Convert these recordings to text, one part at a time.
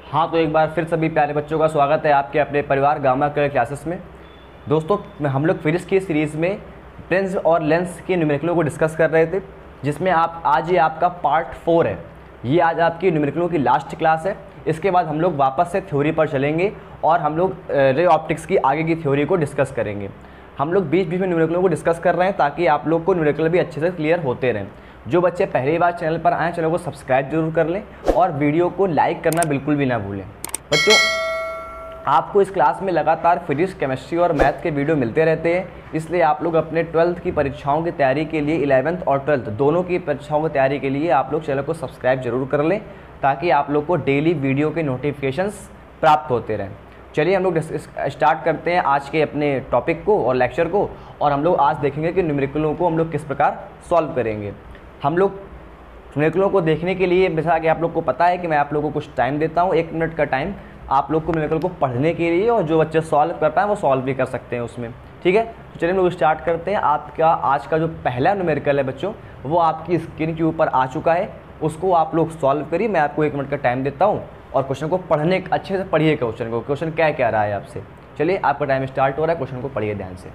हाँ, तो एक बार फिर सभी प्यारे बच्चों का स्वागत है आपके अपने परिवार गामा के क्लासेस में। दोस्तों, हम लोग फिर की सीरीज़ में ट्रेंड्स और लेंस के न्यूमेरिकलों को डिस्कस कर रहे थे, जिसमें आज ये आपका पार्ट 4 है। ये आज आपकी न्यूमेरिकलों की लास्ट क्लास है। इसके बाद हम लोग वापस से थ्योरी पर चलेंगे और हम लोग रे ऑप्टिक्स की आगे की थ्योरी को डिस्कस करेंगे। हम लोग बीच बीच में न्यूमेरिकलों को डिस्कस कर रहे हैं ताकि आप लोग को न्यूमेरिकल भी अच्छे से क्लियर होते रहें। जो बच्चे पहली बार चैनल पर आए, चैनल को सब्सक्राइब जरूर कर लें और वीडियो को लाइक करना बिल्कुल भी ना भूलें। बच्चों, आपको इस क्लास में लगातार फिजिक्स, केमिस्ट्री और मैथ के वीडियो मिलते रहते हैं, इसलिए आप लोग अपने 12th की परीक्षाओं की तैयारी के लिए 11th और 12th दोनों की परीक्षाओं की तैयारी के लिए आप लोग चैनल को सब्सक्राइब जरूर कर लें ताकि आप लोग को डेली वीडियो के नोटिफिकेशंस प्राप्त होते रहें। चलिए हम लोग स्टार्ट करते हैं आज के अपने टॉपिक को और लेक्चर को, और हम लोग आज देखेंगे कि न्यूमेरिकलों को हम लोग किस प्रकार सॉल्व करेंगे। हम लोग न्यूमेरिकलों को देखने के लिए, जैसा कि आप लोग को पता है कि मैं आप लोगों को कुछ टाइम देता हूँ, 1 मिनट का टाइम आप लोग को न्यूमेरिकल को पढ़ने के लिए, और जो बच्चे सॉल्व कर पाएँ वो सॉल्व भी कर सकते हैं उसमें। ठीक है, तो चलिए हम लोग स्टार्ट करते हैं। आपका आज का जो पहला न्यूमेरिकल है बच्चों, वो आपकी स्क्रीन के ऊपर आ चुका है। उसको आप लोग सॉल्व करिए। मैं आपको 1 मिनट का टाइम देता हूँ और क्वेश्चन को पढ़ने अच्छे से पढ़िए। क्वेश्चन क्या कह रहा है आपसे। चलिए, आपका टाइम स्टार्ट हो रहा है, क्वेश्चन को पढ़िए ध्यान से।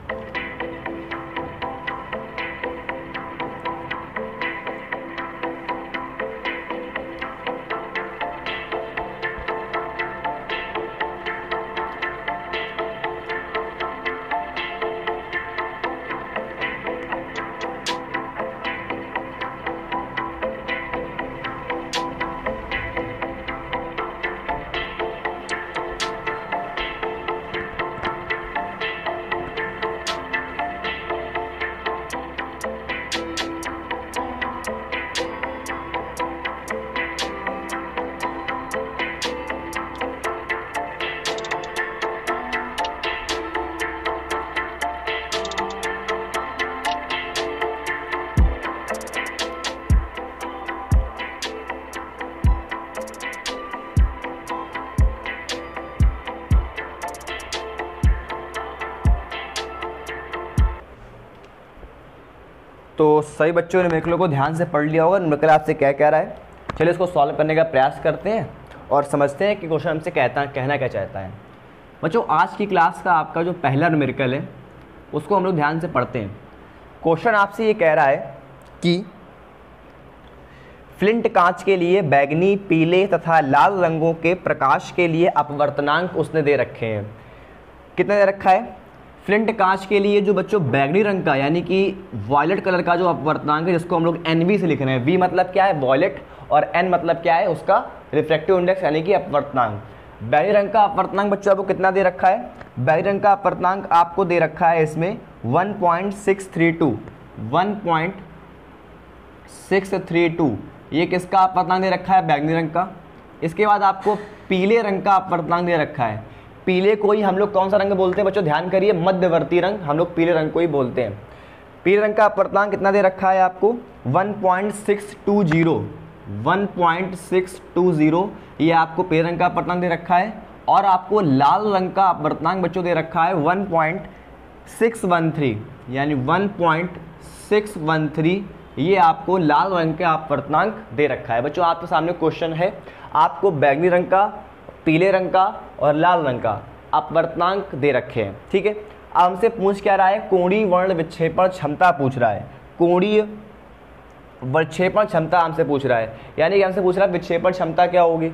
तो सभी बच्चों ने न्यूमेरिकल को ध्यान से पढ़ लिया होगा। न्यूमेरिकल आपसे क्या कह रहा है। चलिए इसको सॉल्व करने का प्रयास करते हैं और समझते हैं कि क्वेश्चन हमसे कहना क्या चाहता है। बच्चों, आज की क्लास का आपका जो पहला न्यूमेरिकल है उसको हम लोग ध्यान से पढ़ते हैं। क्वेश्चन आपसे ये कह रहा है कि फ्लिंट कांच के लिए बैगनी, पीले तथा लाल रंगों के प्रकाश के लिए अपवर्तनांक उसने दे रखे हैं। कितना दे रखा है? फ्लिंट कांच के लिए जो बच्चों बैगनी रंग का यानी कि वॉयलेट कलर का जो अपवर्तनांक है, जिसको हम लोग NV से लिख रहे हैं। V मतलब क्या है? वॉयलेट, और N मतलब क्या है? उसका रिफ्रैक्टिव इंडेक्स यानी कि अपवर्तनांक। बैगनी रंग का अपवर्तनांक बच्चों आपको कितना दे रखा है? बैगनी रंग का अपवर्तनांक आपको दे रखा है इसमें 1.632। 1.632 ये किसका अपवर्तनांक दे रखा है? बैगनी रंग का। इसके बाद आपको पीले रंग का अपवर्तनांक दे रखा है। पीले को ही हम लोग कौन सा रंग बोलते हैं बच्चों? ध्यान करिए, मध्यवर्ती रंग हम लोग पीले रंग को ही बोलते हैं। पीले रंग का अपवर्तनांक कितना दे रखा है आपको? 1.620। 1.620 ये आपको पीले रंग का अपवर्तनांक दे रखा है। और आपको लाल रंग का अपवर्तनांक बच्चों दे रखा है 1.613, यानी 1.613 ये आपको लाल रंग का अपवर्तनांक दे रखा है। बच्चों, आपके सामने क्वेश्चन है, आपको बैगनी रंग का, पीले रंग का और लाल रंग का अपवर्तनांक दे रखे हैं। ठीक है, अब हमसे पूछ क्या रहा है? कोणीय वर्ण विक्षेपण क्षमता पूछ रहा है। कोणीय विक्षेपण क्षमता हमसे पूछ रहा है, यानी कि हमसे पूछ रहा है विक्षेपण क्षमता क्या होगी।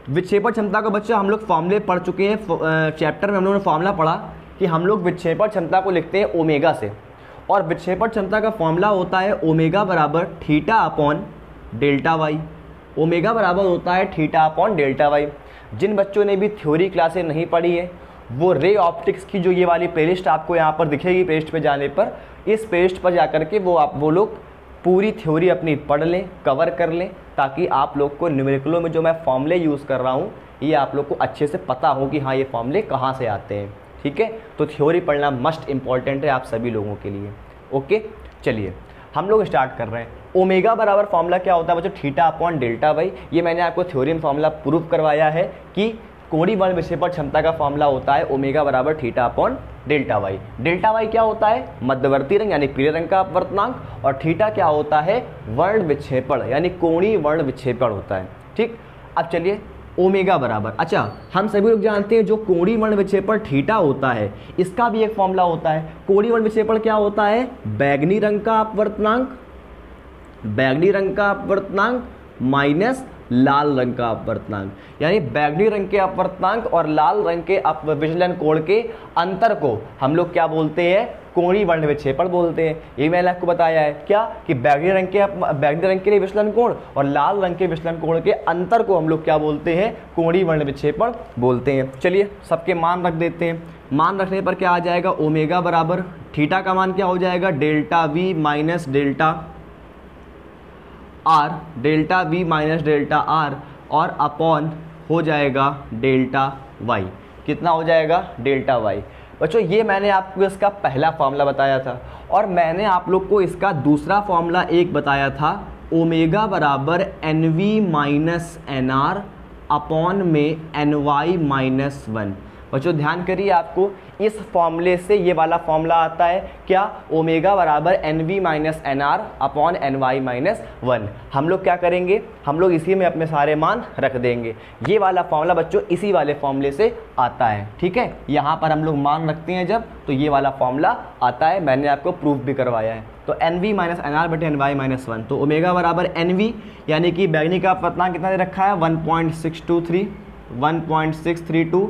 विक्षेपण क्षमता को बच्चों हम लोग फॉर्मूले पढ़ चुके हैं। चैप्टर में हम लोगों ने फॉर्मूला पढ़ा कि हम लोग विक्षेपण क्षमता को लिखते हैं ओमेगा से, और विक्षेपण क्षमता का फॉर्मूला होता है ओमेगा बराबर theta upon delta Y. Omega बराबर होता है थीटा अपॉन डेल्टा वाई। जिन बच्चों ने भी थ्योरी क्लासें नहीं पढ़ी है, वो रे ऑप्टिक्स की जो ये वाली प्लेलिस्ट आपको यहाँ पर दिखेगी, प्लेलिस्ट पे जाने पर, इस प्लेलिस्ट पर जाकर के वो लोग पूरी थ्योरी अपनी पढ़ लें, कवर कर लें, ताकि आप लोग को न्यूमेरिकलों में जो मैं फॉर्मूले यूज़ कर रहा हूँ ये आप लोग को अच्छे से पता हो कि हाँ ये फॉर्मूले कहाँ से आते हैं। ठीक है, तो थ्योरी पढ़ना मस्ट इम्पॉर्टेंट है आप सभी लोगों के लिए। ओके, चलिए हम लोग स्टार्ट कर रहे हैं। ओमेगा बराबर फॉर्मूला क्या होता है बच्चों? Theta upon delta Y. ये मैंने आपको थ्योरी में फॉर्मूला प्रूव करवाया है कि कोणीय वर्ण विक्षेपण क्षमता का फॉर्मूला होता है ओमेगा बराबर theta upon delta Y. Delta Y क्या होता है? मध्यवर्ती रंग यानी पीले रंग का अपवर्तनांक, और थीटा क्या होता है? वर्ण विक्षेपण यानी कोणीय वर्ण विक्षेपण होता है। ठीक, अब चलिए ओमेगा बराबर, अच्छा हम सभी लोग जानते हैं जो कोणीय वर्ण विक्षेपण थीटा होता है इसका भी एक फॉर्मूला होता है। कोणीय वर्ण विक्षेपण क्या होता है? बैगनी रंग का अपवर्तनांक, बैगनी रंग का अपवर्तनांक माइनस लाल रंग का अपवर्तनांक, यानी बैगनी रंग के अपवर्तनांक और लाल रंग के विचलन कोण के अंतर को हम लोग क्या बोलते हैं? कोणीय वर्ण विक्षेपण बोलते हैं। ये मैंने आपको बताया है क्या कि बैगनी रंग के लिए विचलन कोण और लाल रंग के विचलन कोण के अंतर को हम लोग क्या बोलते हैं? कोणीय वर्ण विक्षेपण बोलते हैं। चलिए सबके मान रख देते हैं। मान रखने पर क्या आ जाएगा? ओमेगा बराबर थीटा का मान क्या हो जाएगा? Delta V minus delta R, delta V minus delta R और अपॉन हो जाएगा डेल्टा वाई। कितना हो जाएगा? Delta Y. बच्चों ये मैंने आपको इसका पहला फॉर्मूला बताया था और मैंने आप लोग को इसका दूसरा फॉर्मूला एक बताया था, ओमेगा बराबर N V minus N R upon में एन वाई माइनस वन। बच्चों ध्यान करिए, आपको इस फॉर्मूले से ये वाला फॉर्मूला आता है क्या? ओमेगा बराबर N V minus N R upon N Y minus one. हम लोग क्या करेंगे? हम लोग इसी में अपने सारे मान रख देंगे। ये वाला फॉर्मूला बच्चों इसी वाले फॉर्मूले से आता है, ठीक है। यहाँ पर हम लोग मान रखते हैं जब, तो ये वाला फॉर्मूला आता है, मैंने आपको प्रूफ भी करवाया है। तो N V minus N R बटे एन वाई माइनस वन, तो ओमेगा बराबर एन वी यानी कि बैगनी का अपवर्तनांक कितना दे रखा है? 1.632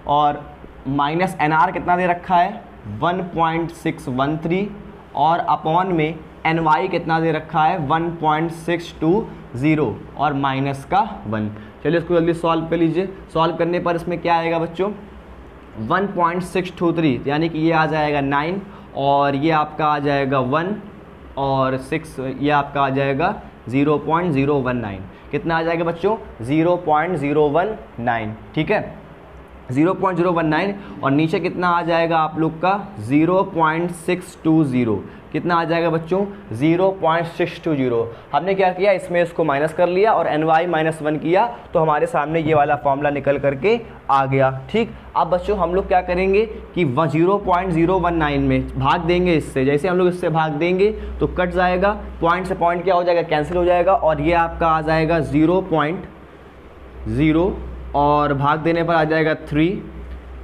और माइनस एन आर कितना दे रखा है? 1.613 और अपॉन में एन वाई कितना दे रखा है? 1.620 और माइनस का 1। चलिए इसको जल्दी सॉल्व कर लीजिए। सॉल्व करने पर इसमें क्या आएगा बच्चों? 1.623 यानी कि ये आ जाएगा 9 और ये आपका आ जाएगा 1 और 6, ये आपका आ जाएगा 0.019। कितना आ जाएगा बच्चों? 0.019, ठीक है, 0.019 और नीचे कितना आ जाएगा आप लोग का? 0.620। कितना आ जाएगा बच्चों? 0.620। हमने क्या किया? इसमें इसको माइनस कर लिया और एन वाई माइनस वन किया तो हमारे सामने ये वाला फॉर्मूला निकल करके आ गया, ठीक। अब बच्चों हम लोग क्या करेंगे कि 0.019 में भाग देंगे इससे। जैसे हम लोग इससे भाग देंगे तो कट जाएगा, पॉइंट से पॉइंट क्या हो जाएगा? कैंसिल हो जाएगा और ये आपका आ जाएगा 0.0 और भाग देने पर आ जाएगा 3,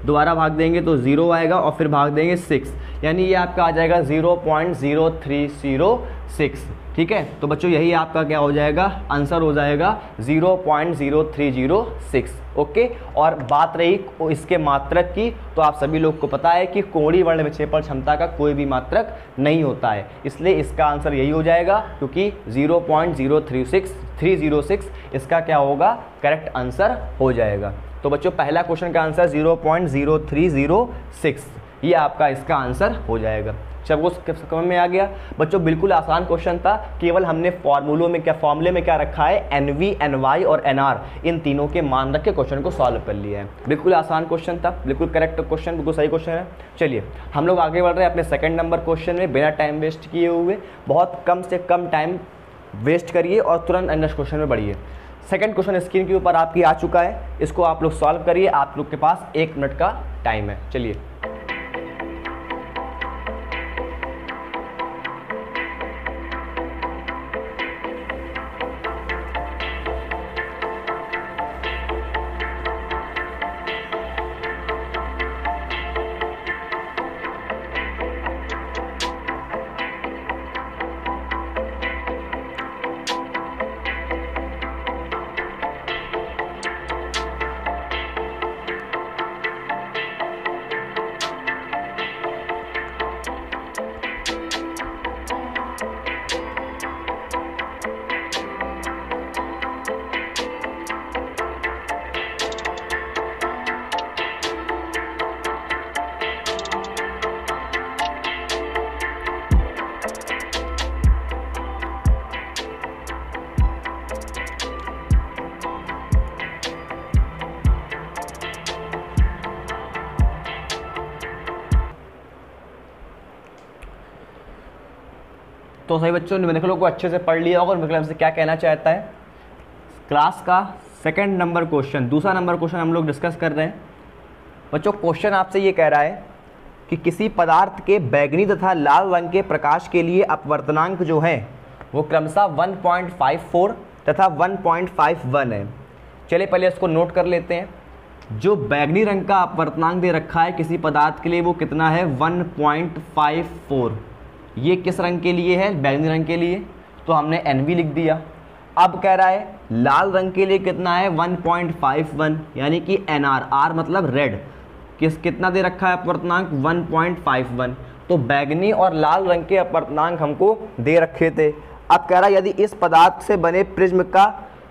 दोबारा भाग देंगे तो 0 आएगा और फिर भाग देंगे 6, यानी ये आपका आ जाएगा 0.0306, ठीक है। तो बच्चों यही आपका क्या हो जाएगा? आंसर हो जाएगा 0.0306, ओके। और बात रही इसके मात्रक की, तो आप सभी लोग को पता है कि कोणीय वर्ण विक्षेपण क्षमता का कोई भी मात्रक नहीं होता है, इसलिए इसका आंसर यही हो जाएगा, क्योंकि 0.036 इसका क्या होगा? करेक्ट आंसर हो जाएगा। तो बच्चों पहला क्वेश्चन का आंसर 0.0306, ये आपका इसका आंसर हो जाएगा। सबको समझ में आ गया बच्चों? बिल्कुल आसान क्वेश्चन था, केवल हमने फॉर्मूले में क्या रखा है? एन वी, एन वाई और एन आर, इन तीनों के मान रख के क्वेश्चन को सॉल्व कर लिया है। बिल्कुल आसान क्वेश्चन था, बिल्कुल करेक्ट क्वेश्चन, बिल्कुल सही क्वेश्चन है। चलिए हम लोग आगे बढ़ रहे हैं अपने सेकंड नंबर क्वेश्चन में, बिना टाइम वेस्ट किए हुए। बहुत कम से कम टाइम वेस्ट करिए और तुरंत नेक्स्ट क्वेश्चन में बढ़िए। सेकंड क्वेश्चन स्क्रीन के ऊपर आपकी आ चुका है, इसको आप लोग सॉल्व करिए। आप लोग के पास 1 मिनट का टाइम है। चलिए तो सही बच्चों ने निखिल को अच्छे से पढ़ लिया होगा और निखिल हमसे क्या कहना चाहता है। क्लास का सेकंड नंबर क्वेश्चन, दूसरा नंबर क्वेश्चन हम लोग डिस्कस कर रहे हैं। बच्चों क्वेश्चन आपसे ये कह रहा है कि किसी पदार्थ के बैगनी तथा लाल रंग के प्रकाश के लिए अपवर्तनांक जो है वो क्रमशः 1.54 तथा 1.51 है। चलिए पहले इसको नोट कर लेते हैं। जो बैगनी रंग का अपवर्तनांक दे रखा है किसी पदार्थ के लिए वो कितना है 1.54। ये किस रंग के लिए है, बैगनी रंग के लिए, तो हमने NV लिख दिया। अब कह रहा है लाल रंग के लिए कितना है 1.51, यानी कि NR, R मतलब रेड, कितना दे रखा है अपवर्तनांक 1.51। तो बैगनी और लाल रंग के अपवर्तनांक हमको दे रखे थे। अब कह रहा है यदि इस पदार्थ से बने प्रिज्म का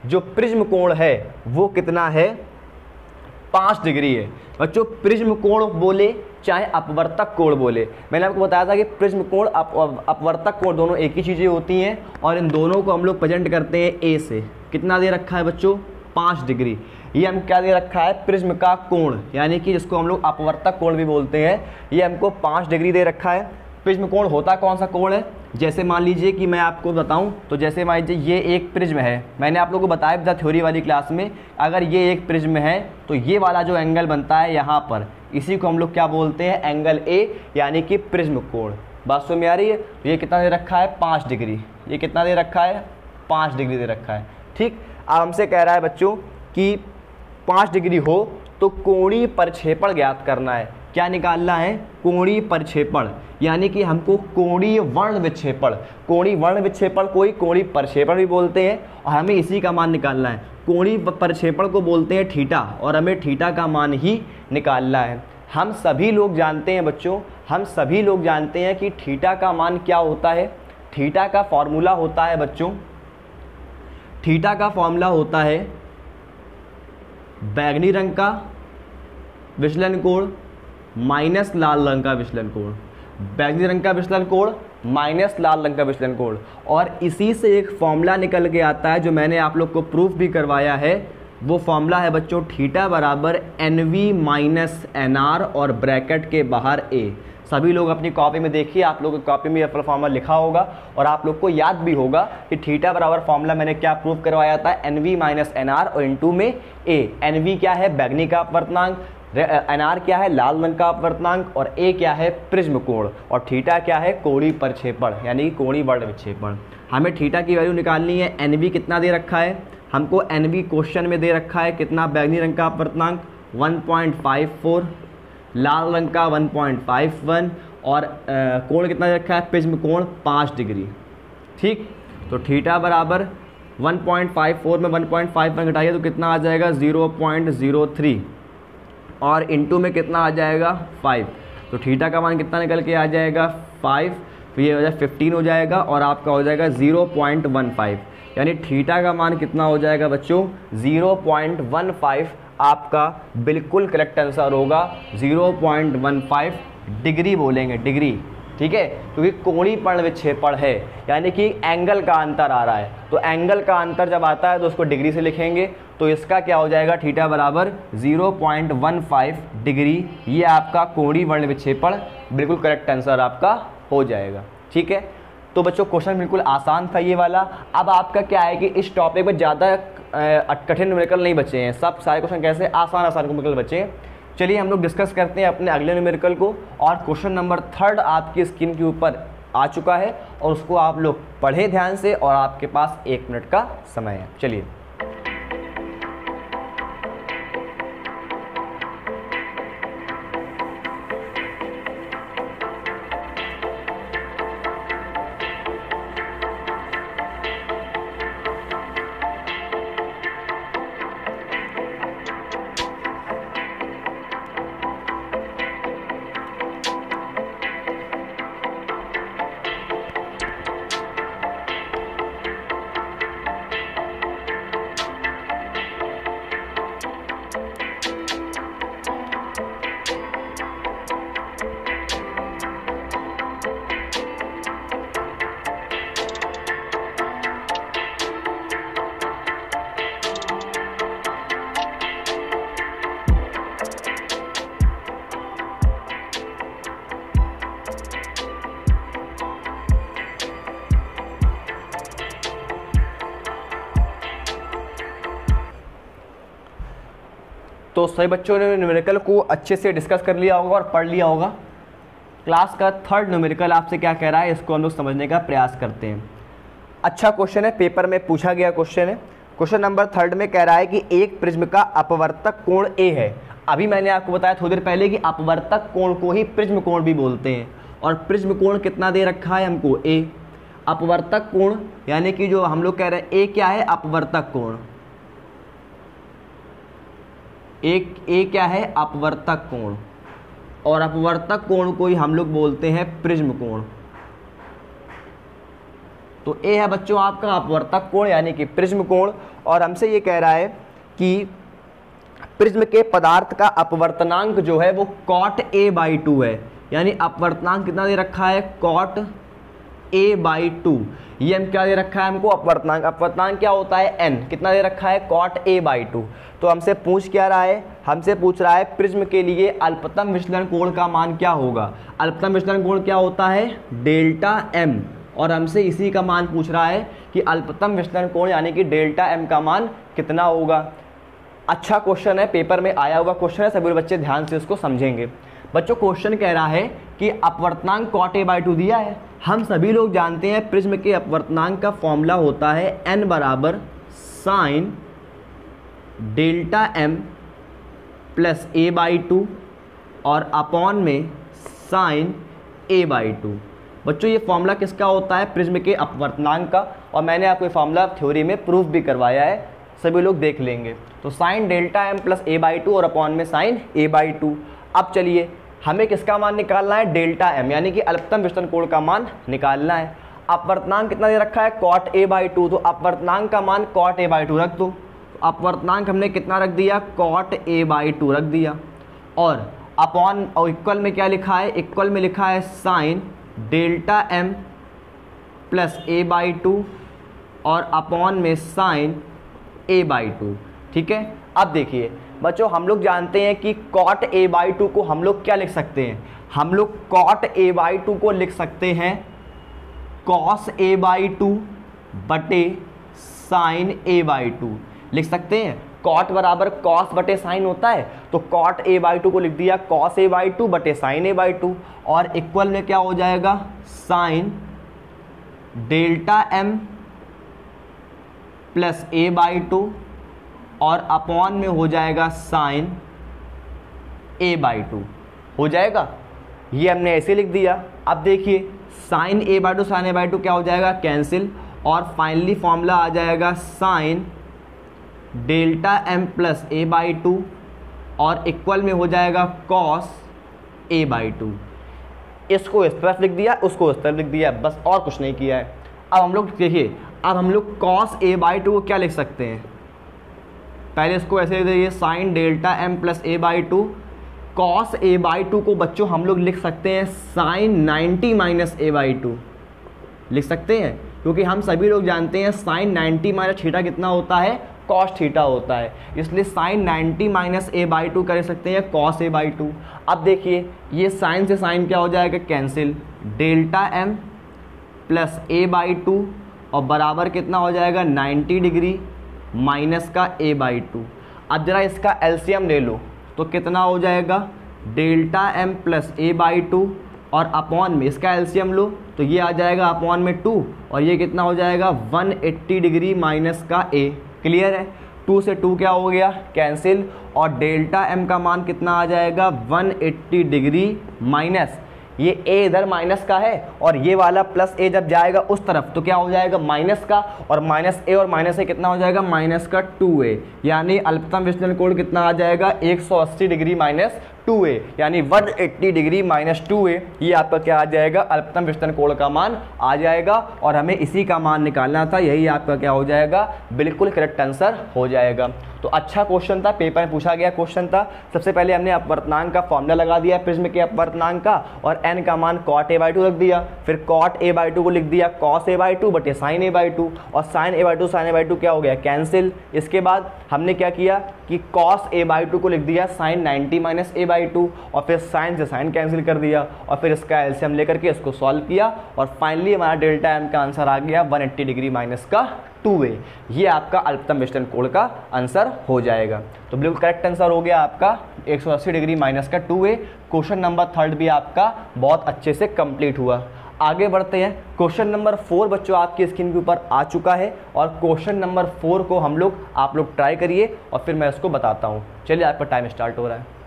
जो प्रिज्म कोण है वो कितना है 5 डिग्री है। बच्चों प्रिज्म कोण बोले चाहे अपवर्तक कोण बोले, मैंने आपको बताया था कि प्रिज्म कोण अपवर्तक कोण दोनों एक ही चीज़ें होती हैं और इन दोनों को हम लोग प्रेजेंट करते हैं ए से। कितना दे रखा है बच्चों 5 डिग्री। ये हम क्या दे रखा है प्रिज्म का कोण, यानी कि जिसको हम लोग अपवर्तक कोण भी बोलते हैं, ये हमको 5 डिग्री दे रखा है। प्रिज्म कोण होता कौन सा कोण है, जैसे मान लीजिए कि मैं आपको बताऊं तो जैसे मान लीजिए ये एक प्रिज्म है, मैंने आप लोगों को बताया था थ्योरी वाली क्लास में, अगर ये एक प्रिज्म है तो ये वाला जो एंगल बनता है यहाँ पर, इसी को हम लोग क्या बोलते हैं एंगल ए, यानी कि प्रिज्म कोण। बात समझ में आ रही है। तो ये कितना दे रखा है 5 डिग्री, ये कितना दे रखा है 5 डिग्री दे रखा है। ठीक, अब हमसे कह रहा है बच्चों कि 5 डिग्री हो तो कोणीय प्रक्षेपण ज्ञात करना है। क्या निकालना है कोणीय प्रक्षेपण, यानी कि हमको कोणीय वर्ण विक्षेपण, कोणीय वर्ण विक्षेपण को ही कोणीय प्रक्षेपण भी बोलते हैं और हमें इसी का मान निकालना है। कोणीय प्रक्षेपण को बोलते हैं थीटा और हमें थीटा का मान ही निकालना है। हम सभी लोग जानते हैं बच्चों, हम सभी लोग जानते हैं कि थीटा का मान क्या होता है। थीटा का फॉर्मूला होता है बच्चों, थीटा का फॉर्मूला होता है बैगनी रंग का विचलन कोण माइनस लाल रंग का विचलन कोण, बैगनी रंग का विचलन कोण माइनस लाल रंग का विचलन कोण। और इसी से एक फॉर्मूला निकल के आता है जो मैंने आप लोग को प्रूफ भी करवाया है। वो फॉर्मूला है बच्चों थीटा बराबर NV माइनस NR और ब्रैकेट के बाहर A। सभी लोग अपनी कॉपी में देखिए, आप लोगों की कॉपी में अपना फॉर्मूला लिखा होगा और आप लोग को याद भी होगा कि थीटा बराबर फॉर्मूला मैंने क्या प्रूफ करवाया था NV माइनस NR और इनटू में A। NV क्या है बैगनी का अपवर्तनांक, NR क्या है लाल रंग का अपवर्तनांक और A क्या है प्रिज्म कोण और थीटा क्या है कोणीय प्रक्षेपण यानी कि कोणीय वर्ण विक्षेपण। हमें थीटा की वैल्यू निकालनी है। NV कितना दे रखा है हमको, NV क्वेश्चन में दे रखा है कितना, बैगनी रंग का अपवर्तनांक 1.54, लाल रंग का 1.51 और कोण कितना दे रखा है प्रिज्म कोण 5 डिग्री। ठीक, तो थीटा बराबर 1.54 में 1.51 घटाइए तो कितना आ जाएगा 0.03 और इनटू में कितना आ जाएगा 5। तो थीटा का मान कितना निकल के आ जाएगा 5, तो ये हो जाएगा 15 हो जाएगा और आपका हो जाएगा 0.15, यानी थीटा का मान कितना हो जाएगा बच्चों 0.15 आपका बिल्कुल करेक्ट आंसर होगा। 0.15 डिग्री बोलेंगे, डिग्री। ठीक है, क्योंकि कोणीय वर्ण विक्षेपण है यानी कि एंगल का अंतर आ रहा है, तो एंगल का अंतर जब आता है तो उसको डिग्री से लिखेंगे। तो इसका क्या हो जाएगा थीटा बराबर 0.15 डिग्री। ये आपका कोणीय वर्ण विक्षेपण बिल्कुल करेक्ट आंसर आपका हो जाएगा। ठीक है, तो बच्चों क्वेश्चन बिल्कुल आसान था ये वाला। अब आपका क्या है कि इस टॉपिक में ज़्यादा कठिन न्यूमेरिकल नहीं बचे हैं, सब सारे क्वेश्चन कैसे आसान न्यूमेरिकल बचे हैं। चलिए हम लोग डिस्कस करते हैं अपने अगले न्यूमेरिकल को। और क्वेश्चन नंबर 3 आपकी स्क्रीन के ऊपर आ चुका है और उसको आप लोग पढ़ें ध्यान से और आपके पास 1 मिनट का समय है। चलिए, तो सभी बच्चों ने न्यूमेरिकल को अच्छे से डिस्कस कर लिया होगा और पढ़ लिया होगा। क्लास का 3rd न्यूमेरिकल आपसे क्या कह रहा है इसको हम लोग समझने का प्रयास करते हैं। अच्छा क्वेश्चन है, पेपर में पूछा गया क्वेश्चन है। क्वेश्चन नंबर 3 में कह रहा है कि एक प्रिज्म का अपवर्तक कोण ए है। अभी मैंने आपको बताया थोड़ी देर पहले कि अपवर्तक कोण को ही प्रिज्म कोण भी बोलते हैं, और प्रिज्म कोण कितना दे रखा है हमको, ए। अपवर्तक कोण यानी कि जो हम लोग कह रहे हैं ए क्या है, अपवर्तक कोण। ए क्या है, अपवर्तक कोण, और अपवर्तक कोण को ही हम लोग बोलते हैं प्रिज्म कोण। तो ए है बच्चों आपका अपवर्तक कोण यानी कि प्रिज्म कोण, और हमसे ये कह रहा है कि प्रिज्म के पदार्थ का अपवर्तनांक जो है वो cot a/2 है, यानी अपवर्तनांक कितना दे रखा है, cot a/2। ये हम क्या दे रखा है हमको, अपवर्तनांक। अपवर्तनांक क्या होता है, n, कितना दे रखा है, cot a/2। तो हमसे पूछ क्या रहा है, हमसे पूछ रहा है प्रिज्म के लिए अल्पतम विचलन कोण का मान क्या होगा। अल्पतम विचलन कोण क्या होता है, डेल्टा m, और हमसे इसी का मान पूछ रहा है कि अल्पतम विचलन कोण यानी कि डेल्टा m का मान कितना होगा। अच्छा क्वेश्चन है, पेपर में आया हुआ क्वेश्चन है, सभी बच्चे ध्यान से इसको समझेंगे। बच्चों क्वेश्चन कह रहा है कि अपवर्तनांक cot a/2 दिया है। हम सभी लोग जानते हैं प्रिज्म के अपवर्तनांक का फॉर्मूला होता है n बराबर sine delta m plus a/2 और अपॉन में साइन a/2। बच्चों ये फॉर्मूला किसका होता है, प्रिज्म के अपवर्तनांक का, और मैंने आपको ये फॉर्मूला थ्योरी में प्रूफ भी करवाया है, सभी लोग देख लेंगे। तो sine delta m plus a/2 और अपॉन में साइन a/2। अब चलिए हमें किसका मान निकालना है, डेल्टा m यानी कि अल्पतम विचलन कोण का मान निकालना है। अपवर्तनांक कितना दे रखा है, cot a/2, तो अपवर्तनांक का मान cot a/2 रख दो। तो अपवर्तनांक हमने कितना रख दिया, cot a/2 रख दिया, और अपॉन और इक्वल में क्या लिखा है, इक्वल में लिखा है sine delta m plus a/2 और अपॉन में साइन a/2। ठीक है, अब देखिए बच्चों हम लोग जानते हैं कि cot a/2 को हम लोग क्या लिख सकते हैं, हम लोग cot a/2 को लिख सकते हैं cos a/2 बटे साइन a/2 लिख सकते हैं। cot बराबर cos बटे साइन होता है, तो cot a/2 को लिख दिया cos a/2 बटे साइन a/2, और इक्वल में क्या हो जाएगा, sine delta m plus a/2 और अपॉन में हो जाएगा साइन a/2 हो जाएगा। ये हमने ऐसे लिख दिया। अब देखिए साइन a/2 साइन a/2 क्या हो जाएगा, कैंसिल, और फाइनली फॉर्मूला आ जाएगा sine delta m plus a/2 और इक्वल में हो जाएगा cos a/2। इसको इस तरफ लिख दिया, उसको इस तरफ लिख दिया, बस और कुछ नहीं किया है। अब हम लोग देखिए, अब हम लोग cos a/2 को क्या लिख सकते हैं, पहले इसको ऐसे लिख दीजिए sine delta m plus a/2। cos a/2 को बच्चों हम लोग लिख सकते हैं साइन 90 माइनस a/2 लिख सकते हैं, क्योंकि हम सभी लोग जानते हैं साइन 90 माइनस थीटा कितना होता है, cos थीटा होता है, इसलिए साइन 90 माइनस a/2 कर सकते हैं cos a/2। अब देखिए ये साइन से साइन क्या हो जाएगा, cancel, delta m plus a/2 और बराबर कितना हो जाएगा 90 डिग्री माइनस का a/2। अब जरा इसका एलसीएम ले लो तो कितना हो जाएगा, डेल्टा m प्लस a/2 और अपॉन में इसका एलसीएम लो तो ये आ जाएगा अपॉन में 2, और ये कितना हो जाएगा 180 डिग्री माइनस का a। क्लियर है, 2 से 2 क्या हो गया, कैंसिल, और डेल्टा m का मान कितना आ जाएगा 180 डिग्री माइनस, ये a इधर माइनस का है और ये वाला प्लस a जब जाएगा उस तरफ तो क्या हो जाएगा माइनस का, और माइनस a और माइनस a कितना हो जाएगा माइनस का 2a, यानी अल्पतम विचलन कोण कितना आ जाएगा 180 डिग्री माइनस 2a, यानी 180 डिग्री माइनस 2a। ये आपका क्या आ जाएगा, अल्पतम विचलन कोण का मान आ जाएगा, और हमें इसी का मान निकालना था, यही आपका क्या हो जाएगा, बिल्कुल करेक्ट आंसर हो जाएगा। तो अच्छा क्वेश्चन था, पेपर में पूछा गया क्वेश्चन था। सबसे पहले हमने अपवर्तनांक का फॉर्मूला लगा दिया प्रिज्म के अपवर्तनांक का, और n का मान cot a/2 रख दिया, फिर cot a/2 को लिख दिया cos a/2 बटे sin a/2, और sin a/2 sin a/2 क्या हो गया, कैंसिल। इसके बाद हमने क्या किया कि cos a/2 को लिख दिया sin 90 माइनस a/2, और फिर sin से sin कैंसिल कर दिया, और फिर इसका एलसीएम लेकर के इसको सॉल्व किया, और फाइनली हमारा डेल्टा m का आंसर आ गया 180 डिग्री माइनस का 2a। ये आपका अल्पतम विचलन कोण का आंसर हो जाएगा। तो बिल्कुल करेक्ट आंसर हो गया आपका 180 डिग्री माइनस का 2a। क्वेश्चन नंबर 3 भी आपका बहुत अच्छे से कंप्लीट हुआ। आगे बढ़ते हैं। क्वेश्चन नंबर 4 बच्चों आपकी स्क्रीन के ऊपर आ चुका है और क्वेश्चन नंबर 4 को आप लोग ट्राई करिए और फिर मैं इसको बताता हूँ। चलिए आपका टाइम स्टार्ट हो रहा है।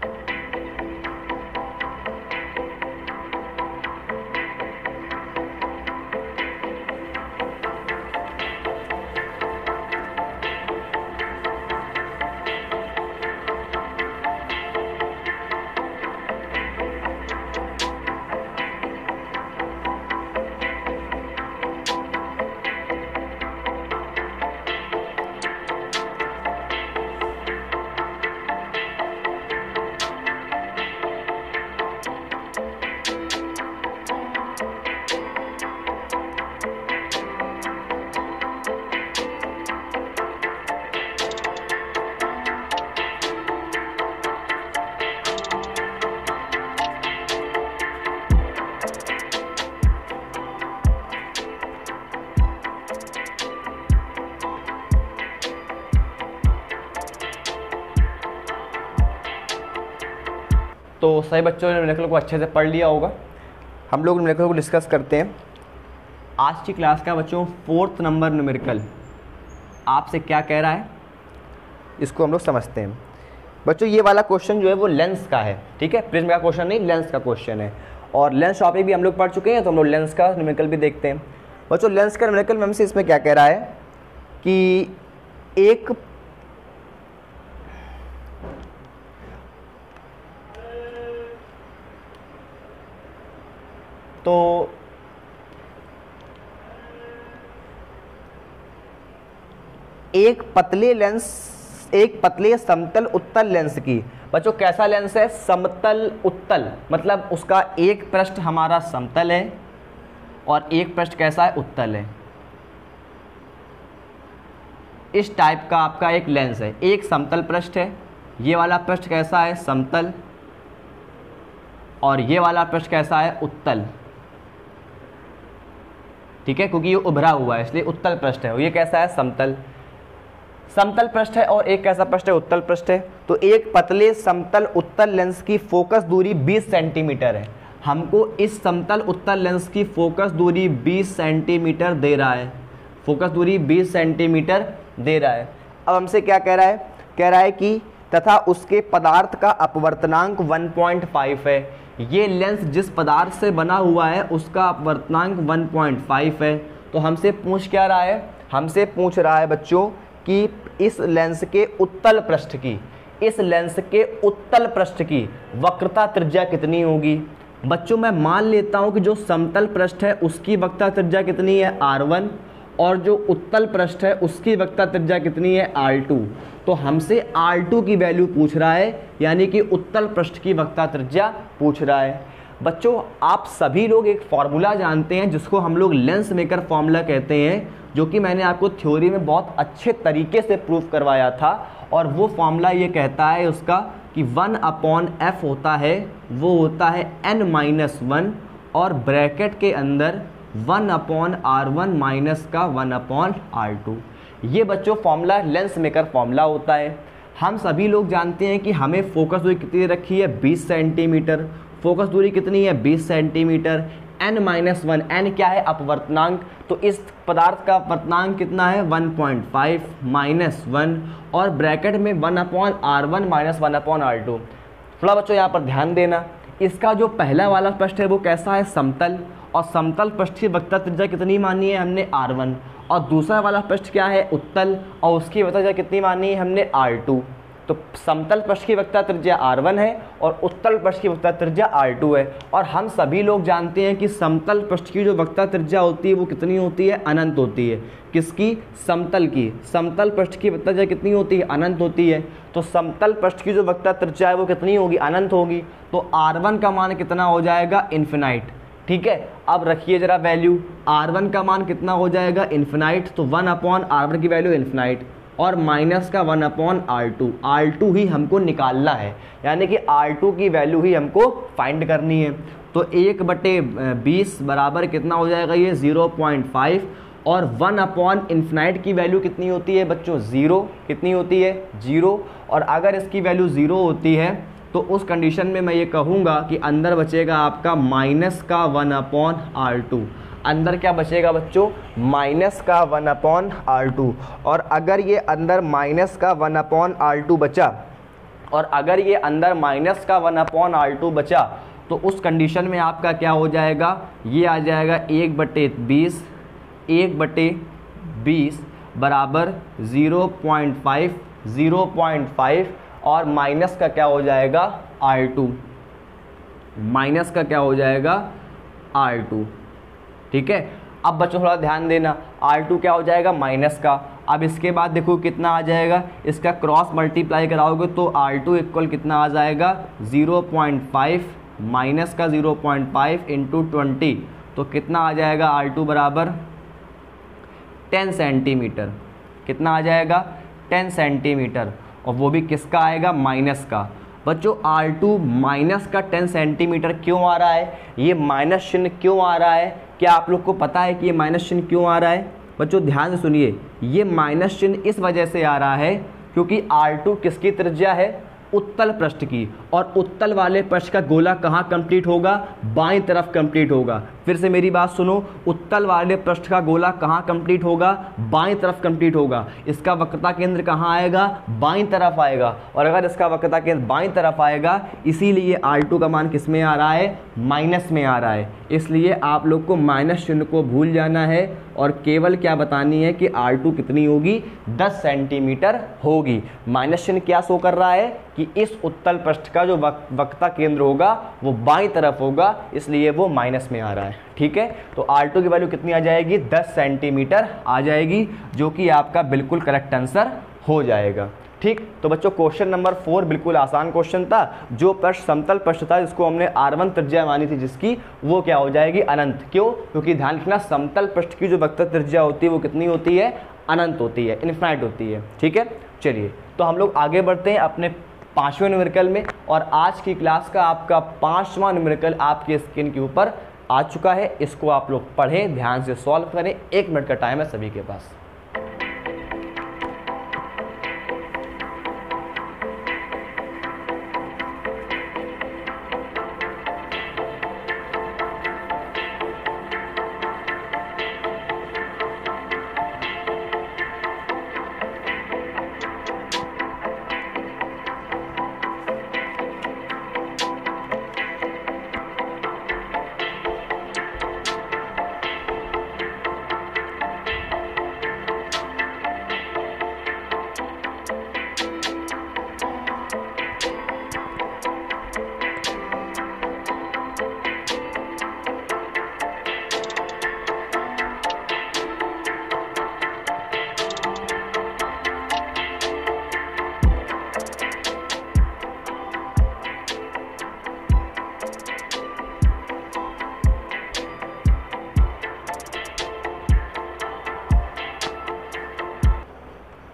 तो सही बच्चों ने न्यूमेरिकल को अच्छे से पढ़ लिया होगा। हम लोग न्यूमेरिकल को डिस्कस करते हैं। आज की क्लास का बच्चों 4th नंबर न्यूमेरिकल आपसे क्या कह रहा है इसको हम लोग समझते हैं। बच्चों ये वाला क्वेश्चन जो है वो लेंस का है, ठीक है, प्रिज्म का क्वेश्चन नहीं, लेंस का क्वेश्चन है। और लेंस टॉपिक भी हम लोग पढ़ चुके हैं, तो हम लोग लेंस का न्यूमेरिकल भी देखते हैं। बच्चों लेंस का न्यूमेरिकल में हमसे इसमें क्या कह रहा है कि एक तो एक पतले समतल उत्तल लेंस की, बच्चों कैसा लेंस है, समतल उत्तल, मतलब उसका एक पृष्ठ हमारा समतल है और एक पृष्ठ कैसा है, उत्तल है। इस टाइप का आपका एक लेंस है, एक समतल पृष्ठ है, ये वाला पृष्ठ कैसा है, समतल, और ये वाला पृष्ठ कैसा है, उत्तल, ठीक है, क्योंकि ये उभरा हुआ है इसलिए उत्तल पृष्ठ है। और ये कैसा है, समतल पृष्ठ है, और एक कैसा पृष्ठ है, उत्तल पृष्ठ है। तो एक पतले समतल उत्तल लेंस की फोकस दूरी 20 सेंटीमीटर है। हमको इस समतल उत्तल लेंस की फोकस दूरी 20 सेंटीमीटर दे रहा है, फोकस दूरी 20 सेंटीमीटर दे रहा है। अब हमसे क्या कह रहा है कि तथा उसके पदार्थ का अपवर्तनांक 1.5 है। ये लेंस जिस पदार्थ से बना हुआ है उसका अपवर्तनांक 1.5 है। तो हमसे पूछ क्या रहा है, हमसे पूछ रहा है बच्चों कि इस लेंस के उत्तल पृष्ठ की वक्रता त्रिज्या कितनी होगी। बच्चों मैं मान लेता हूं कि जो समतल पृष्ठ है उसकी वक्रता त्रिज्या कितनी है, R1, और जो उत्तल पृष्ठ है उसकी वक्रता त्रिज्या कितनी है, R2। तो हमसे R2 की वैल्यू पूछ रहा है, यानी कि उत्तल पृष्ठ की वक्रता त्रिज्या पूछ रहा है। बच्चों आप सभी लोग एक फॉर्मूला जानते हैं जिसको हम लोग लेंस मेकर फॉर्मूला कहते हैं, जो कि मैंने आपको थ्योरी में बहुत अच्छे तरीके से प्रूफ करवाया था। और वो फॉर्मूला ये कहता है उसका कि 1/f होता है, वो होता है n-1, और ब्रैकेट के अंदर 1/r1 माइनस का 1/r2। ये बच्चों फॉर्मूला लेंस मेकर फॉर्मूला होता है। हम सभी लोग जानते हैं कि हमें फोकस दूरी कितनी रखी है, 20 सेंटीमीटर। फोकस दूरी कितनी है, 20 सेंटीमीटर। n-1, n क्या है, अपवर्तनांक, तो इस पदार्थ का अपवर्तनांक कितना है, 1.5 -1, और ब्रैकेट में 1/r1 माइनस 1/r2। थोड़ा बच्चों यहाँ पर ध्यान देना, इसका जो पहला वाला पृष्ठ है वो कैसा है, समतल, और समतल पृष्ठ की वक्रता त्रिज्या कितनी मानी है हमने, R1, और दूसरा वाला पृष्ठ क्या है, उत्तल, और उसकी वक्रता त्रिज्या कितनी मानी है हमने, R2। तो समतल पृष्ठ की वक्रता त्रिज्या R1 है और उत्तल पृष्ठ की वक्रता त्रिज्या R2 है। और हम सभी लोग जानते हैं कि समतल पृष्ठ की जो वक्रता त्रिज्या होती है वो कितनी होती है, अनंत होती है। किसकी, समतल की, समतल पृष्ठ की वक्रता त्रिज्या कितनी होती है, अनंत होती है। तो समतल पृष्ठ की जो वक्रता त्रिज्या है वो कितनी होगी, अनंत होगी। तो R1 का मान कितना हो जाएगा, इन्फिनाइट, ठीक है। अब रखिए जरा वैल्यू, R1 का मान कितना हो जाएगा, इन्फिनाइट, तो 1/r1 की वैल्यू इन्फिनाइट, और माइनस का 1/r2। R2 ही हमको निकालना है, यानी कि R2 की वैल्यू ही हमको फाइंड करनी है। तो 1/20 बराबर कितना हो जाएगा, ये 0.5, और 1/∞ की वैल्यू कितनी होती है बच्चों, 0, कितनी होती है, 0। और अगर इसकी वैल्यू 0 होती है तो उस कंडीशन में मैं ये कहूँगा कि अंदर बचेगा आपका माइनस का 1/r2। अंदर क्या बचेगा बच्चों? माइनस का 1/r2। और अगर ये अंदर माइनस का 1/r2 बचा, और अगर ये अंदर माइनस का 1/r2 बचा, तो उस कंडीशन में आपका क्या हो जाएगा? ये आ जाएगा 1/20, 1/20 बराबर 0.5 और माइनस का क्या हो जाएगा? r2। माइनस का क्या हो जाएगा? r2। ठीक है। अब बच्चों थोड़ा ध्यान देना, r2 क्या हो जाएगा? माइनस का। अब इसके बाद देखो कितना आ जाएगा, इसका क्रॉस मल्टीप्लाई कराओगे तो r2 इक्वल कितना आ जाएगा? 0.5 माइनस का 0.5 इंटू 20, तो कितना आ जाएगा? r2 बराबर 10 सेंटीमीटर। कितना आ जाएगा? 10 सेंटीमीटर। और वो भी किसका आएगा? माइनस का। बच्चों r2 माइनस का 10 सेंटीमीटर क्यों आ रहा है? ये माइनस चिन्ह क्यों आ रहा है? क्या आप लोग को पता है कि ये माइनस चिन्ह क्यों आ रहा है? बच्चों ध्यान से सुनिए, ये माइनस चिन्ह इस वजह से आ रहा है क्योंकि r2 किसकी त्रिज्या है? उत्तल पृष्ठ की। और उत्तल वाले पृष्ठ का गोला कहाँ कंप्लीट होगा? बाईं तरफ कंप्लीट होगा। फिर से मेरी बात सुनो, उत्तल वाले पृष्ठ का गोला कहाँ कंप्लीट होगा? बाईं तरफ कंप्लीट होगा। इसका वक्रता केंद्र कहाँ आएगा? बाईं तरफ आएगा। और अगर इसका वक्रता केंद्र बाईं तरफ आएगा, इसीलिए r2 का मान किस में आ रहा है? माइनस में आ रहा है। इसलिए आप लोग को माइनस चिन्ह को भूल जाना है और केवल क्या बतानी है कि r2 कितनी होगी? 10 सेंटीमीटर होगी। माइनस चिन्ह क्या शो कर रहा है कि इस उत्तल पृष्ठ का जो वक्रता केंद्र होगा वो बाईं तरफ होगा, इसलिए वो माइनस में आ रहा है। ठीक है। तो r2 की वैल्यू कितनी आ जाएगी? 10 सेंटीमीटर आ जाएगी, जो कि आपका बिल्कुल करेक्ट आंसर हो जाएगा। ठीक। तो बच्चों क्वेश्चन नंबर 4 बिल्कुल आसान क्वेश्चन था। जो पृष्ठ समतल पृष्ठ था जिसको हमने r1 त्रिज्या मानी थी जिसकी, वो क्या हो जाएगी? अनंत। क्यों? क्योंकि ध्यान रखना समतल पृष्ठ की जो वक्रता त्रिज्या होती है वो कितनी होती है? अनंत होती है, इनफाइनाइट होती है। ठीक है। चलिए तो हम लोग आगे बढ़ते हैं अपने 5वें न्यूमेरिकल में। और आज की क्लास का आपका 5वां न्यूमेरिकल आपके स्क्रीन के ऊपर आ चुका है। इसको आप लोग पढ़ें, ध्यान से सॉल्व करें। 1 मिनट का टाइम है सभी के पास।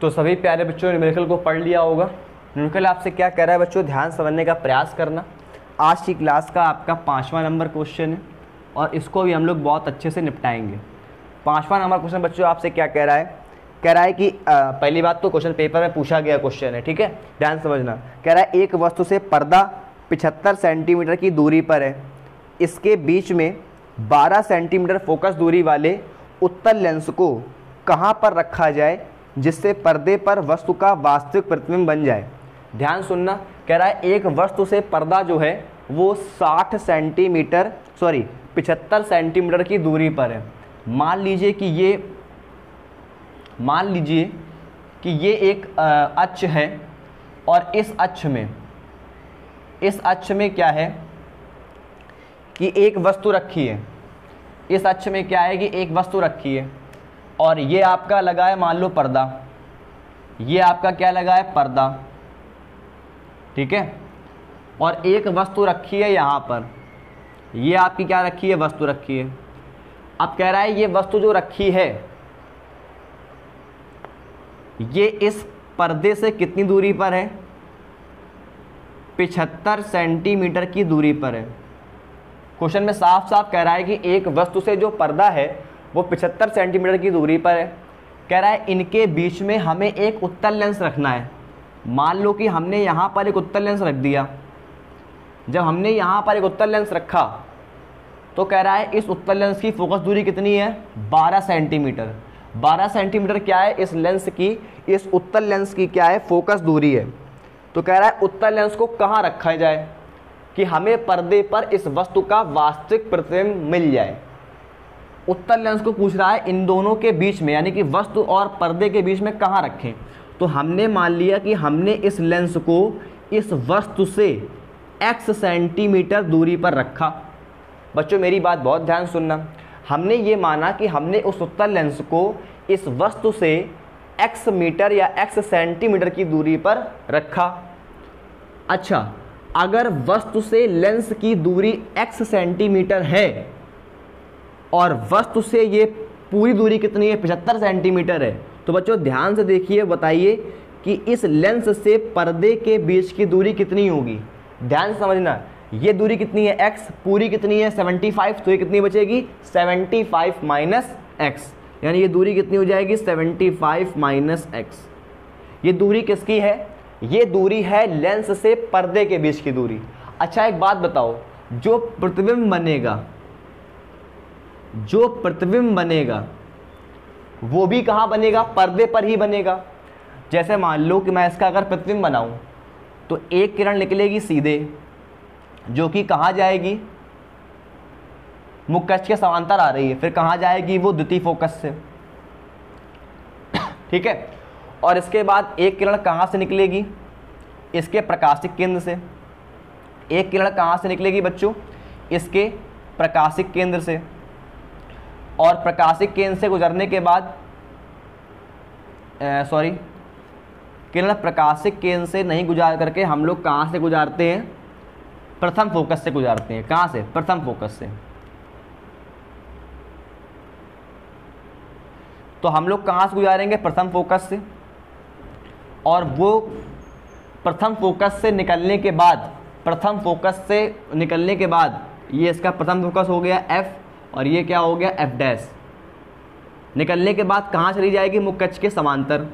तो सभी प्यारे बच्चों ने न्यूमेरिकल को पढ़ लिया होगा। न्यूमेरिकल आपसे क्या कह रहा है बच्चों? ध्यान समझने का प्रयास करना। आज की क्लास का आपका 5वां नंबर क्वेश्चन है और इसको भी हम लोग बहुत अच्छे से निपटाएंगे। 5वां नंबर क्वेश्चन बच्चों आपसे क्या कह रहा है? कह रहा है कि पहली बात तो क्वेश्चन पेपर में पूछा गया क्वेश्चन है। ठीक है, ध्यान समझना। कह रहा है एक वस्तु से पर्दा 75 सेंटीमीटर की दूरी पर है। इसके बीच में 12 सेंटीमीटर फोकस दूरी वाले उत्तल लेंस को कहाँ पर रखा जाए जिससे पर्दे पर वस्तु का वास्तविक प्रतिबिंब बन जाए? ध्यान सुनना। कह रहा है एक वस्तु से पर्दा जो है वो 75 सेंटीमीटर की दूरी पर है। मान लीजिए कि ये एक अक्ष है और इस अक्ष में क्या है कि एक वस्तु रखी है। इस अक्ष में क्या है कि एक वस्तु रखी है और ये आपका लगा है मान लो पर्दा। ये आपका क्या लगा है? पर्दा। ठीक है। और एक वस्तु रखी है यहाँ पर। ये आपकी क्या रखी है? वस्तु रखी है। अब कह रहा है ये वस्तु जो रखी है ये इस पर्दे से कितनी दूरी पर है? 75 सेंटीमीटर की दूरी पर है। क्वेश्चन में साफ साफ कह रहा है कि एक वस्तु से जो पर्दा है वो 75 सेंटीमीटर की दूरी पर है। कह रहा है इनके बीच में हमें एक उत्तल लेंस रखना है। मान लो कि हमने यहाँ पर एक उत्तल लेंस रख दिया जब हमने यहाँ पर एक उत्तल लेंस रखा तो कह रहा है इस उत्तल लेंस की फोकस दूरी कितनी है, 12 सेंटीमीटर। 12 सेंटीमीटर क्या है, इस लेंस की, इस उत्तल लेंस की क्या है, फोकस दूरी है। तो कह रहा है उत्तल लेंस को कहाँ रखा जाए कि हमें पर्दे पर इस वस्तु का वास्तविक प्रतिबिंब मिल जाए। उत्तल लेंस को पूछ रहा है इन दोनों के बीच में, यानी कि वस्तु और पर्दे के बीच में कहाँ रखें। तो हमने मान लिया कि हमने इस लेंस को इस वस्तु से x सेंटीमीटर दूरी पर रखा। बच्चों मेरी बात बहुत ध्यान सुनना, हमने ये माना कि हमने उस उत्तल लेंस को इस वस्तु से x मीटर या x सेंटीमीटर की दूरी पर रखा। अच्छा, अगर वस्तु से लेंस की दूरी x सेंटीमीटर है और वस्तु से ये पूरी दूरी कितनी है, 75 सेंटीमीटर है, तो बच्चों ध्यान से देखिए, बताइए कि इस लेंस से पर्दे के बीच की दूरी कितनी होगी। ध्यान से समझना, ये दूरी कितनी है, x, पूरी कितनी है 75, तो ये कितनी बचेगी 75 माइनस x, यानी ये दूरी कितनी हो जाएगी 75 माइनस x। ये दूरी किसकी है, ये दूरी है लेंस से पर्दे के बीच की दूरी। अच्छा एक बात बताओ, जो प्रतिबिंब बनेगा वो भी कहाँ बनेगा, पर्दे पर ही बनेगा। जैसे मान लो कि मैं इसका अगर प्रतिबिंब बनाऊं तो एक किरण निकलेगी सीधे, जो कि कहाँ जाएगी, मुख्य अक्ष के समांतर आ रही है, फिर कहाँ जाएगी वो द्वितीय फोकस से, ठीक है। और इसके बाद एक किरण कहाँ से निकलेगी, इसके प्रकाशिक केंद्र से। एक किरण कहाँ से निकलेगी बच्चों, इसके प्रकाशिक केंद्र से, और प्रकाशिक केंद्र से गुजरने के बाद किरण प्रकाशिक केंद्र से नहीं गुजार करके हम लोग कहाँ से गुजारते हैं, प्रथम फोकस से गुजारते हैं। कहाँ से, प्रथम फोकस से। तो हम लोग कहाँ से गुजारेंगे, प्रथम फोकस से, और वो प्रथम फोकस से निकलने के बाद ये इसका प्रथम फोकस हो गया F, और ये क्या हो गया F डैश। निकलने के बाद कहाँ चली जाएगी, मुख्य अक्ष के समांतर,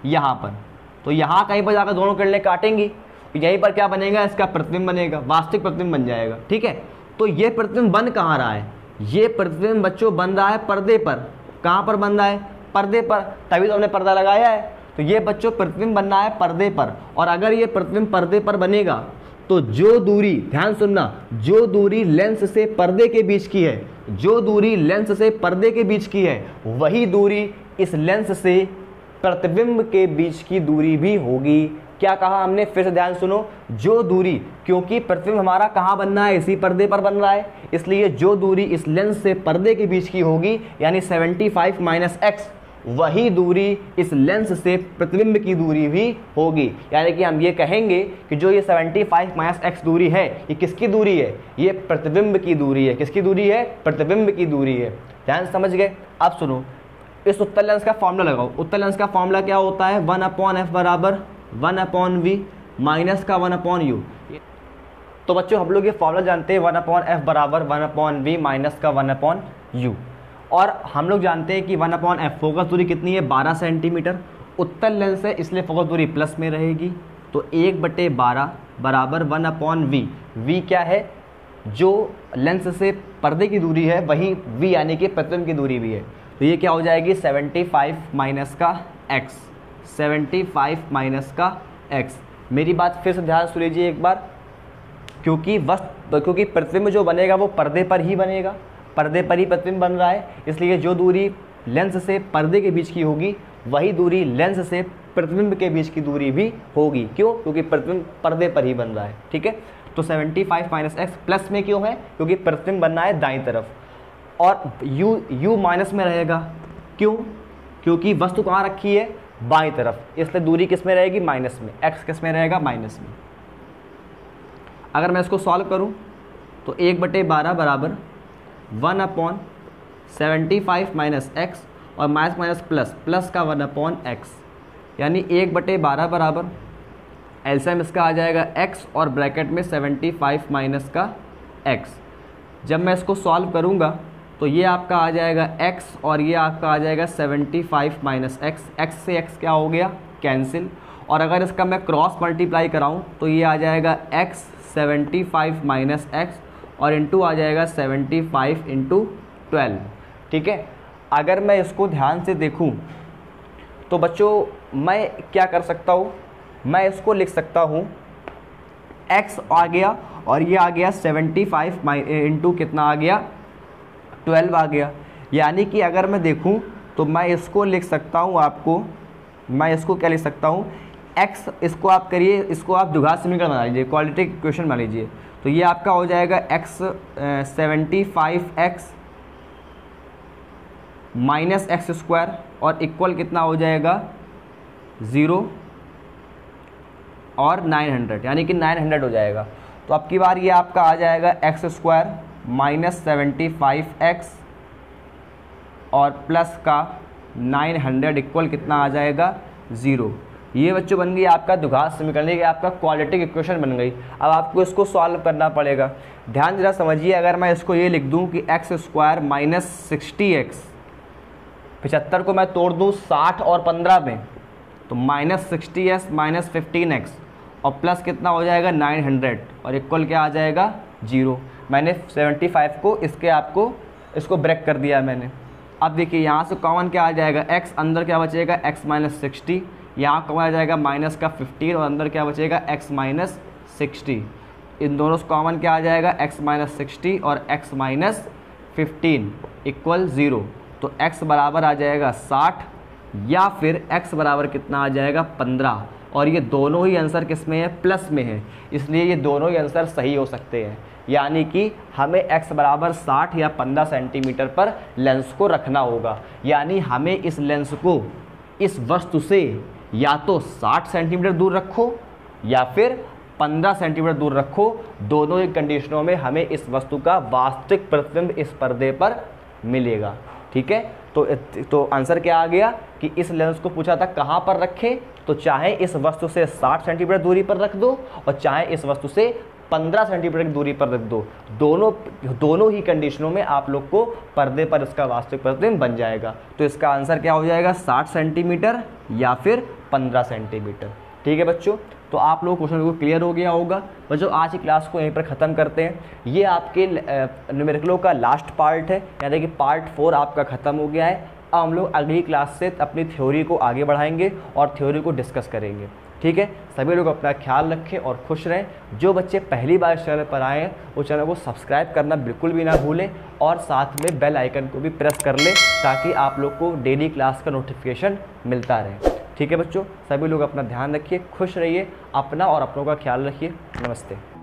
यहाँ पर। तो यहाँ कहीं पर जाकर दोनों किरणें काटेंगी, यहीं पर क्या बनेगा, इसका प्रतिबिंब बनेगा, वास्तविक प्रतिबिंब बन जाएगा, ठीक है। तो ये प्रतिबिंब बन कहाँ रहा है, ये प्रतिबिंब बच्चों बन रहा है पर्दे पर। कहाँ पर बन रहा है, पर्दे पर, तभी तो हमने पर्दा लगाया है। तो ये बच्चों प्रतिबिंब बन रहा है पर्दे पर, और अगर ये प्रतिबिंब पर्दे पर बनेगा तो जो दूरी, ध्यान सुनना, जो दूरी लेंस से पर्दे के बीच की है, जो दूरी लेंस से पर्दे के बीच की है, वही दूरी इस लेंस से प्रतिबिंब के बीच की दूरी भी होगी। क्या कहा हमने, फिर से ध्यान सुनो, जो दूरी, क्योंकि प्रतिबिंब हमारा कहाँ बनना है, इसी पर्दे पर बन रहा है, इसलिए जो दूरी इस लेंस से पर्दे के बीच की होगी, यानी 75 माइनस x, वही दूरी इस लेंस से प्रतिबिंब की दूरी भी होगी। यानी कि हम ये कहेंगे कि जो ये 75 माइनस x दूरी है, ये किसकी दूरी है, ये प्रतिबिंब की दूरी है। किसकी दूरी है, प्रतिबिंब की दूरी है। ध्यान समझ गए। अब सुनो, इस उत्तल लेंस का फॉर्मूला लगाओ। उत्तल लेंस का फॉर्मूला क्या होता है, 1/f बराबर 1/v माइनस का 1/u। तो बच्चों हम लोग ये फॉर्मूला जानते हैं, 1/f बराबर 1/v माइनस का 1/u। और हम लोग जानते हैं कि 1/f फोकस दूरी कितनी है, 12 सेंटीमीटर। उत्तल लेंस है इसलिए फोकस दूरी प्लस में रहेगी, तो 1/12 बराबर 1/v। v क्या है, जो लेंस से पर्दे की दूरी है, वही v यानी कि प्रतिबिंब की दूरी भी है। तो ये क्या हो जाएगी, 75 माइनस का x, 75 माइनस का x। मेरी बात फिर से ध्यान सुन लीजिए एक बार, क्योंकि प्रतिबिंब जो बनेगा वो पर्दे पर ही बनेगा, पर्दे पर ही प्रतिबिंब बन रहा है, इसलिए जो दूरी लेंस से पर्दे के बीच की होगी, वही दूरी लेंस से प्रतिबिंब के बीच की दूरी भी होगी। क्यों, क्योंकि प्रतिबिंब पर्दे पर ही बन रहा है, ठीक है। तो 75 माइनस x प्लस में क्यों है, क्योंकि प्रतिबिंब बनना है दाईं तरफ, और u माइनस में रहेगा। क्यों, क्योंकि वस्तु कहाँ रखी है, बाईं तरफ, इसलिए दूरी किस में रहेगी, माइनस में, x किस में रहेगा, माइनस में। अगर मैं इसको सॉल्व करूं तो 1/12 बराबर 1/75 माइनस x, और माइनस माइनस प्लस का 1/x, यानी 1/12 बराबर एलसीएम इसका आ जाएगा x, और ब्रैकेट में 75 माइनस का x। जब मैं इसको सॉल्व करूंगा तो ये आपका आ जाएगा x, और ये आपका आ जाएगा 75 माइनस x। x से x क्या हो गया, कैंसिल, और अगर इसका मैं क्रॉस मल्टीप्लाई कराऊँ तो ये आ जाएगा x 75 माइनस एक्स और इंटू आ जाएगा 75 इंटू 12। ठीक है, अगर मैं इसको ध्यान से देखूं तो बच्चों मैं क्या कर सकता हूं, मैं इसको लिख सकता हूं x आ गया और ये आ गया 75 इंटू कितना आ गया 12 आ गया। यानी कि अगर मैं देखूं तो मैं इसको लिख सकता हूं, आपको मैं इसको क्या लिख सकता हूं x, इसको आप करिए, इसको आप द्विघात समीकरण बना लीजिए, क्वाड्रेटिक इक्वेशन बना लीजिए। तो ये आपका हो जाएगा x 75x minus x square और इक्वल कितना हो जाएगा 0 और 900, यानी कि 900 हो जाएगा। तो अब की बार ये आपका आ जाएगा एक्स स्क्वायर माइनस 75x और प्लस का 900 इक्वल कितना आ जाएगा 0। ये बच्चों बन गई आपका द्विघात समीकरण, ये आपका क्वाड्रेटिक इक्वेशन बन गई। अब आपको इसको सॉल्व करना पड़ेगा। ध्यान जरा समझिए, अगर मैं इसको ये लिख दूं कि एक्स स्क्वायर माइनस 60x, 75 को मैं तोड़ दूं 60 और 15 में तो माइनस 60s माइनस 15x और प्लस कितना हो जाएगा 900 और इक्वल क्या आ जाएगा 0। मैंने 75 को इसके आपको इसको ब्रेक कर दिया मैंने। अब देखिए यहाँ से कॉमन क्या आ जाएगा x, अंदर क्या बचेगा x माइनस 60, यहाँ कॉमन आ जाएगा माइनस का 15 और अंदर क्या बचेगा x माइनस 60। इन दोनों से कॉमन क्या आ जाएगा x माइनस 60 और x माइनस 15 इक्वल 0। तो x बराबर आ जाएगा 60 या फिर x बराबर कितना आ जाएगा 15। और ये दोनों ही आंसर किस में है, प्लस में है, इसलिए ये दोनों ही आंसर सही हो सकते हैं। यानी कि हमें x बराबर 60 या 15 सेंटीमीटर पर लेंस को रखना होगा। यानी हमें इस लेंस को इस वस्तु से या तो 60 सेंटीमीटर दूर रखो या फिर 15 सेंटीमीटर दूर रखो। दोनों ही कंडीशनों में हमें इस वस्तु का वास्तविक प्रतिबिंब इस पर्दे पर मिलेगा। ठीक है, तो आंसर क्या आ गया कि इस लेंस को पूछा था कहाँ पर रखें, तो चाहे इस वस्तु से 60 सेंटीमीटर दूरी पर रख दो और चाहे इस वस्तु से 15 सेंटीमीटर की दूरी पर रख दो, दोनों ही कंडीशनों में आप लोग को पर्दे पर इसका वास्तविक प्रतिबिंब बन जाएगा। तो इसका आंसर क्या हो जाएगा 60 सेंटीमीटर या फिर 15 सेंटीमीटर। ठीक है बच्चों, तो आप लोग क्वेश्चन को क्लियर हो गया होगा। बच्चों आज की क्लास को यहीं पर ख़त्म करते हैं। ये आपके न्यूमेरिकलों का लास्ट पार्ट है, यानी कि पार्ट 4 आपका ख़त्म हो गया है। अब हम लोग अगली क्लास से अपनी थ्योरी को आगे बढ़ाएंगे और थ्योरी को डिस्कस करेंगे। ठीक है, सभी लोग अपना ख्याल रखें और खुश रहें। जो बच्चे पहली बार इस चैनल पर आए हैं वो चैनल को सब्सक्राइब करना बिल्कुल भी ना भूलें और साथ में बेल आइकन को भी प्रेस कर लें ताकि आप लोग को डेली क्लास का नोटिफिकेशन मिलता रहे। ठीक है बच्चों, सभी लोग अपना ध्यान रखिए, खुश रहिए, अपना और अपनों का ख्याल रखिए। नमस्ते।